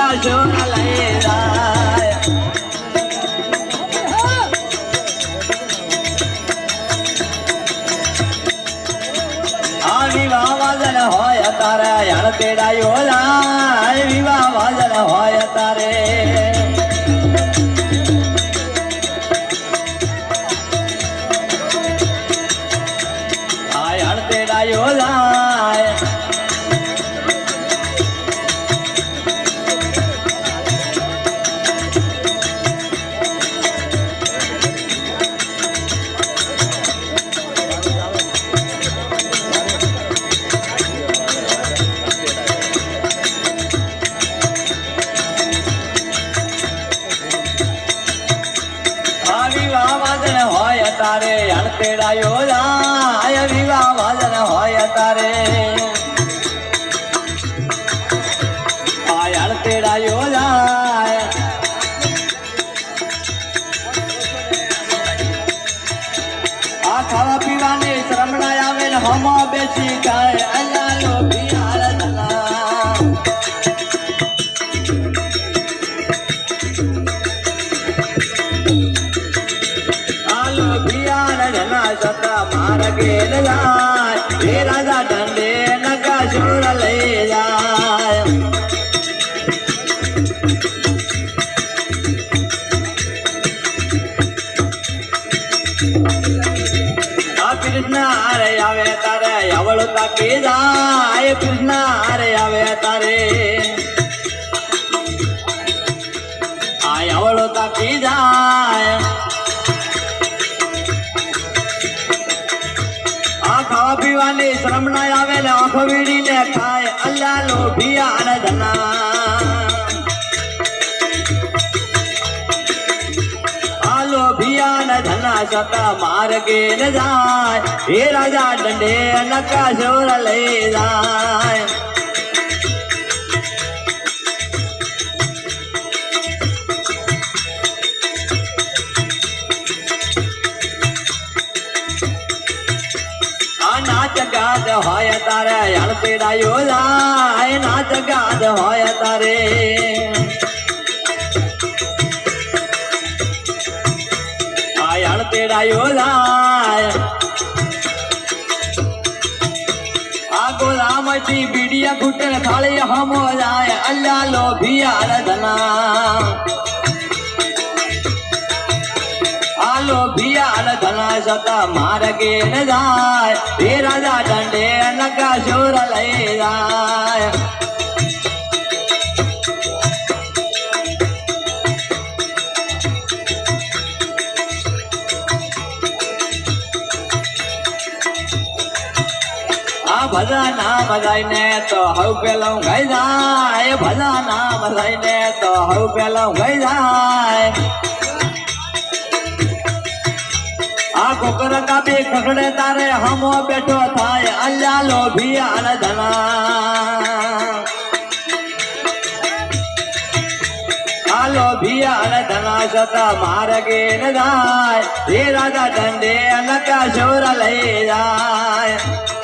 નકાશો લઈ જાય વિવાહ વાજન હોય તારે યાર તેડાયો લાય વિવાહ વાજન હોય તારે યાર તેડાયો લાય તારે અણતેડાયો જાય વિવાહ વાજન હોય તારે અણતેડાયો જાય આ ખાવા પીવાની શ્રમણા આવે ને હમો બેસી ગાય અલ્લા લો બિયાર માર્ગે જાય હે રાજા દંડે નકાશો લઈ જાય કૃષ્ણ હારે આવે તારે અવળ તાકી જાય કૃષ્ણ હારે આવે તારે અવળ તાકી જાય ખાવા પીવાની શ્રમણા આવે ને આંખો વીડીને ખાય અલ્લા લો ભિયા ધના આલો ભિયા ધના સતા માર્ગે ન જાય હે રાજા દંડે નકાશો લઈ જાય નાચ ગાદ હોય તારે અણતેડાયો જાય નાચ ગાદ હોય તારે અણતેડાયો જાય આ ગોલામથી બીડિયા ઘૂંટણ થાળી હમો જાય અલ્લા લો ભિયાર ધના આલો ભિયાર ધના સતા માર્ગે ન જાય હે રાજા દંડે નકાશો લઈ જાય આ ભલા નામ લઈને તો હવ પેલો ગઈ જાય ભલા નામ લઈને તો હવ પેલો ગઈ જાય આ કોકર કાપી ખખડે તારે હમો બેઠો થાય અલ્લા લો ભિયાર ધના આલો ભિયાર ધના સતા માર્ગે ન જાય હે રાજા દંડે નકાશો લઈ જાય